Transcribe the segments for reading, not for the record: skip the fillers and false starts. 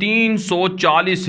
340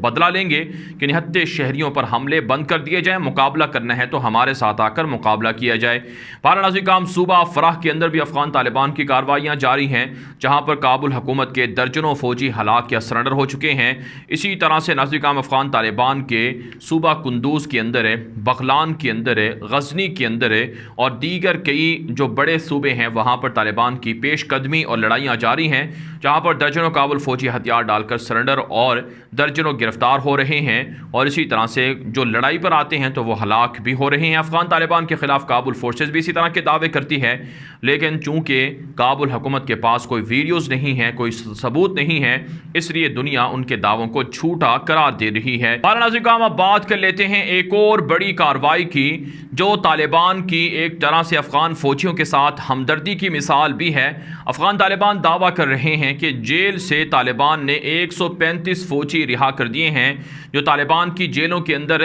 بدلہ لیں گے کہ نہتے شہریوں پر حملے بند کر دیے جائیں، مقابلہ کرنا ہے تو ہمارے ساتھ آ کر مقابلہ کیا جائے۔ ناظرین کرام، صوبہ فرح کے اندر بھی افغان طالبان کی کارروائیاں جاری ہیں، جہاں پر کابل حکومت کے درجنوں فوجی ہلاک یا سرنڈر ہو چکے ہیں۔ اسی طرح سے ناظرین کرام افغان طالبان کے صوبہ قندوز کے اندر ہے، بغلان کے اندر ہے، غزنی کے اندر ہے اور دیگر کئی جو بڑے صوبے ہیں وہاں پر طالبان کی پیش قدمی اور لڑائیاں جاری ہیں، جہاں پر درجنوں کابل فوجی ہتھیار ڈال کر سرنڈر اور درجنوں گرفتار ہو رہے ہیں، اور اسی طرح سے جو لڑائی پر آتے ہیں تو وہ ہلاک بھی ہو رہے ہیں۔ افغان طالبان کے خلاف کابل فورسز بھی اسی طرح کے دعوے کرتی ہے، لیکن چونکہ کابل حکومت کے پاس کوئی ویڈیوز نہیں ہیں، کوئی ثبوت نہیں ہے، اس لیے دنیا ان کے دعووں کو جھوٹا قرار دے رہی ہے۔ ناظرین کرام، اب بات کر لیتے ہیں ایک اور بڑی کارروائی کی جو طالبان کی ایک طرح سے افغان فوجیوں کے ساتھ ہمدردی کی مثال بھی ہے۔ افغان طالبان دعویٰ کر رہے ہیں کہ جیل سے طالبان نے 135 فوجی رہا کر دیے ہیں۔ جو طالبان کی جیلوں کے اندر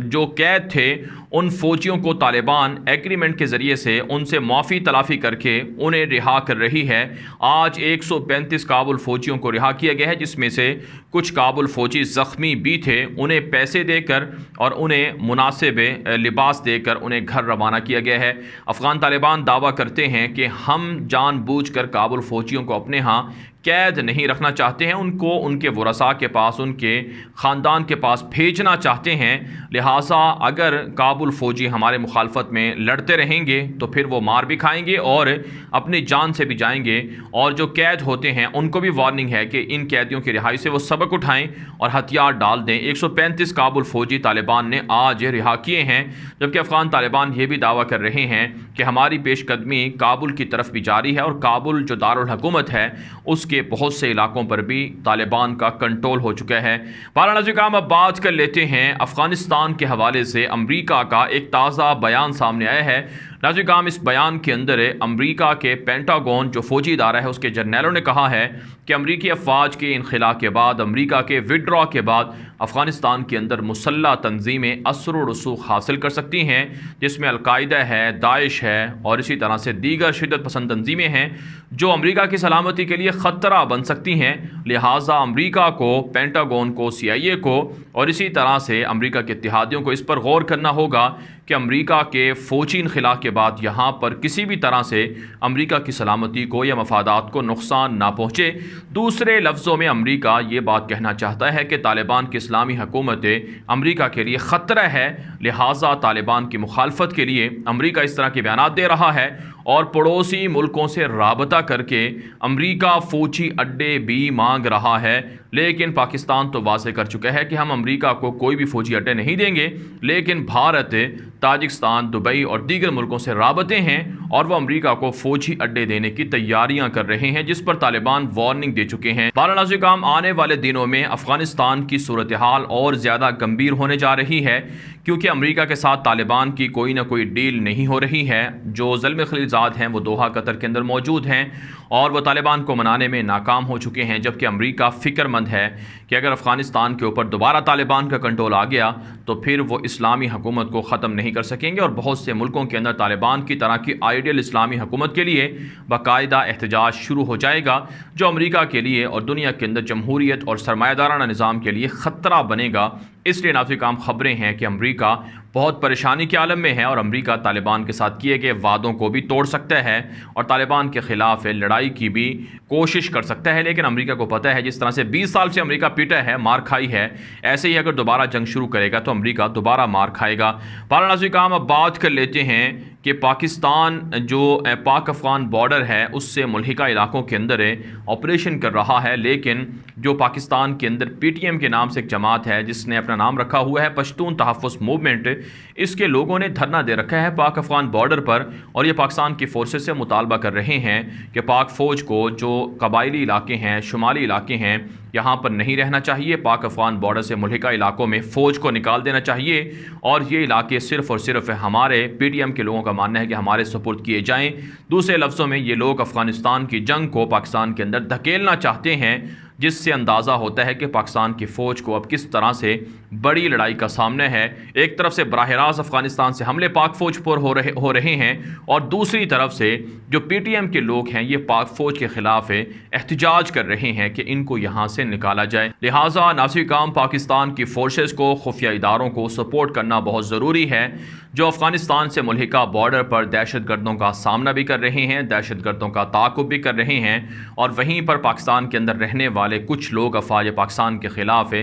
جو قید تھے ان فوجیوں کو طالبان ایگریمنٹ کے ذریعے سے ان سے معافی تلافی کر کے انہیں رہا کر رہی ہے۔ آج 135 کابل فوجیوں کو رہا کیا گیا ہے، جس میں سے کچھ کابل فوجی زخمی بھی تھے، انہیں پیسے دے کر اور انہیں مناسب لباس دے کر انہیں گھر روانہ کیا گیا ہے۔ افغان طالبان دعویٰ کرتے ہیں کہ ہم جان بوجھ کر کابل فوجیوں کو اپنے ہاں قید نہیں رکھنا چاہتے ہیں، ان کو ان کے ورثاء کے پاس، ان کے خاندان کے پاس بھیجنا چاہتے ہیں، لہٰذا اگر کابل فوجی ہمارے مخالفت میں لڑتے رہیں گے تو پھر وہ مار بھی کھائیں گے اور اپنی جان سے بھی جائیں گے، اور جو قید ہوتے ہیں ان کو بھی وارننگ ہے کہ ان قیدیوں کی رہائی سے وہ سبق اٹھائیں اور ہتھیار ڈال دیں۔ 135 کابل فوجی طالبان نے آج رہا کیے ہیں، جبکہ افغان طالبان یہ بھی دعویٰ کر رہے ہیں کہ ہماری پیش قدمی کابل کی طرف بھی جاری ہے اور کابل جو دارالحکومت ہے اس کے بہت سے علاقوں پر بھی طالبان کا کنٹرول ہو چکا ہے۔ ناظرین کرام، اب بات کر لیتے ہیں افغانستان کے حوالے سے امریکہ کا ایک تازہ بیان سامنے آیا ہے۔ ناظرین کرام، اس بیان کے اندر امریکہ کے پینٹاگون جو فوجی ادارہ ہے اس کے جرنیلوں نے کہا ہے کہ امریکی افواج کے انخلا کے بعد، امریکہ کے وڈرا کے بعد افغانستان کے اندر مسلح تنظیمیں اثر و رسوخ حاصل کر سکتی ہیں، جس میں القاعدہ ہے، داعش ہے اور اسی طرح سے دیگر شدت پسند تنظیمیں ہیں جو امریکہ کی سلامتی کے لیے خطرہ بن سکتی ہیں۔ لہٰذا امریکہ کو، پینٹاگون کو، CIA کو اور اسی طرح سے امریکہ کے اتحادیوں کو اس پر غور کرنا ہوگا کہ امریکہ کے فوجی انخلا کے بعد یہاں پر کسی بھی طرح سے امریکہ کی سلامتی کو یا مفادات کو نقصان نہ پہنچے۔ دوسرے لفظوں میں امریکہ یہ بات کہنا چاہتا ہے کہ طالبان کی اسلامی حکومت امریکہ کے لیے خطرہ ہے، لہٰذا طالبان کی مخالفت کے لیے امریکہ اس طرح کے بیانات دے رہا ہے اور پڑوسی ملکوں سے رابطہ کر کے امریکہ فوجی اڈے بھی مانگ رہا ہے۔ لیکن پاکستان تو واضح کر چکا ہے کہ ہم امریکہ کو کوئی بھی فوجی اڈے نہیں دیں گے، لیکن بھارت، تاجکستان، دبئی اور دیگر ملکوں سے رابطے ہیں اور وہ امریکہ کو فوجی اڈے دینے کی تیاریاں کر رہے ہیں، جس پر طالبان وارننگ دے چکے ہیں۔ ناظرین کرام، آنے والے دنوں میں افغانستان کی صورتحال اور زیادہ گمبھیر ہونے جا رہی ہے، کیونکہ امریکہ کے ساتھ طالبان کی کوئی نہ کوئی ڈیل نہیں ہو رہی ہے۔ جو زلمے خلیلزاد ہیں وہ دوحہ قطر کے اندر موجود ہیں اور وہ طالبان کو منانے میں ناکام ہو چکے ہیں، جبکہ امریکہ فکر مند ہے کہ اگر افغانستان کے اوپر دوبارہ طالبان کا کنٹرول آ گیا تو پھر وہ اسلامی حکومت کو ختم نہیں کر سکیں گے، اور بہت سے ملکوں کے اندر طالبان کی طرح کی آئیڈیل اسلامی حکومت کے لیے باقاعدہ احتجاج شروع ہو جائے گا، جو امریکہ کے لیے اور دنیا کے اندر جمہوریت اور سرمایہ دارانہ نظام کے لیے خطرہ بنے گا۔ اس لیے ناظرین کرام، خبریں ہیں کہ امریکہ بہت پریشانی کے عالم میں ہے اور امریکہ طالبان کے ساتھ کیے گئے وعدوں کو بھی توڑ سکتا ہے اور طالبان کے خلاف لڑائی کی بھی کوشش کر سکتا ہے، لیکن امریکہ کو پتہ ہے جس طرح سے 20 سال سے امریکہ پیٹا ہے، مار کھائی ہے، ایسے ہی اگر دوبارہ جنگ شروع کرے گا تو امریکہ دوبارہ مار کھائے گا۔ ناظرین کرام، اب بات کر لیتے ہیں کہ پاکستان جو پاک افغان بارڈر ہے اس سے ملحقہ علاقوں کے اندر آپریشن کر رہا ہے، لیکن جو پاکستان کے اندر PTM کے نام سے ایک جماعت ہے جس نے اپنا نام رکھا ہوا ہے پشتون تحفظ موومنٹ، اس کے لوگوں نے دھرنا دے رکھا ہے پاک افغان بارڈر پر، اور یہ پاکستان کی فورسز سے مطالبہ کر رہے ہیں کہ پاک فوج کو جو قبائلی علاقے ہیں، شمالی علاقے ہیں، یہاں پر نہیں رہنا چاہیے، پاک افغان بارڈر سے ملحقہ علاقوں میں فوج کو نکال دینا چاہیے، اور یہ علاقے صرف اور صرف ہمارے PTM کے لوگوں کا ماننا ہے کہ ہمارے سپرد کیے جائیں۔ دوسرے لفظوں میں یہ لوگ افغانستان کی جنگ کو پاکستان کے اندر دھکیلنا چاہتے ہیں، جس سے اندازہ ہوتا ہے کہ پاکستان کی فوج کو اب کس طرح سے بڑی لڑائی کا سامنا ہے۔ ایک طرف سے براہ راست افغانستان سے حملے پاک فوج پر ہو رہے ہیں، اور دوسری طرف سے جو پی ٹی ایم کے لوگ ہیں یہ پاک فوج کے خلاف احتجاج کر رہے ہیں کہ ان کو یہاں سے نکالا جائے۔ لہٰذا ناصر کام پاکستان کی فورسز کو، خفیہ اداروں کو سپورٹ کرنا بہت ضروری ہے، جو افغانستان سے ملحقہ بارڈر پر دہشت گردوں کا سامنا بھی کر رہے ہیں، دہشت گردوں کا تعاقب بھی کر رہے ہیں، اور وہیں پر پاکستان کے اندر رہنے والے کچھ لوگ افواج پاکستان کے خلاف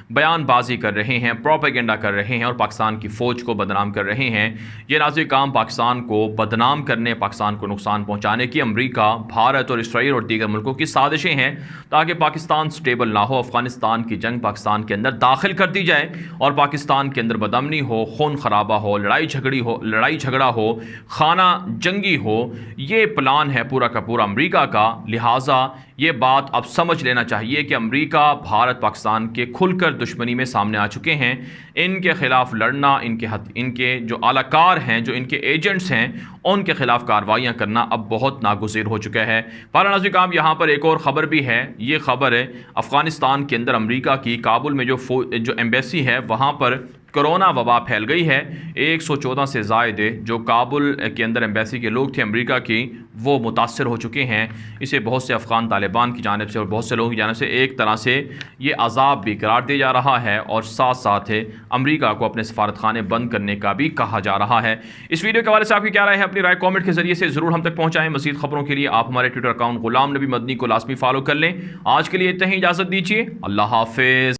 بیان بازی کر رہے ہیں، پروپیگنڈا کر رہے ہیں اور پاکستان کی فوج کو بدنام کر رہے ہیں۔ یہ ناظر کام پاکستان کو بدنام کرنے، پاکستان کو نقصان پہنچانے کی امریکہ، بھارت اور اسرائیل اور دیگر ملکوں کی سازشیں ہیں تاکہ پاکستان سٹیبل نہ ہو، افغانستان کی جنگ پاکستان کے اندر داخل کر دی جائے اور پاکستان کے اندر بدامنی ہو، خون خرابہ ہو، لڑائی جھگڑا ہو، خانہ جنگی ہو۔ یہ پلان ہے پورا کا پورا امریکہ کا۔ لہٰذا یہ بات اب سمجھ لینا چاہیے کہ امریکہ، بھارت، پاکستان کے کھل کر دشمنی میں سامنے آ چکے ہیں۔ ان کے خلاف لڑنا، ان کے جو اعلی کار ہیں، جو ان کے ایجنٹس ہیں، ان کے خلاف کارروائیاں کرنا اب بہت ناگزیر ہو چکا ہے۔ ناظر کام یہاں پر ایک اور خبر بھی ہے۔ یہ خبر ہے افغانستان کے اندر امریکہ کی کابل میں جو ایمبیسی ہے وہاں پر کرونا وبا پھیل گئی ہے۔ 114 سے زائد جو کابل کے اندر ایمبیسی کے لوگ تھے امریکہ کی، وہ متاثر ہو چکے ہیں۔ اسے بہت سے افغان طالبان کی جانب سے اور بہت سے لوگوں کی جانب سے ایک طرح سے یہ عذاب بھی قرار دیا جا رہا ہے، اور ساتھ ساتھ امریکہ کو اپنے سفارت خانے بند کرنے کا بھی کہا جا رہا ہے۔ اس ویڈیو کے حوالے سے آپ کی کیا رائے ہے؟ اپنی رائے کامنٹ کے ذریعے سے ضرور ہم تک پہنچائیں۔ مزید خبروں کے لیے آپ ہمارے ٹویٹر اکاؤنٹ غلام نبی مدنی کو لازمی فالو کر لیں۔ آج کے لیے اتنا ہی، اجازت دیجیے، اللہ حافظ۔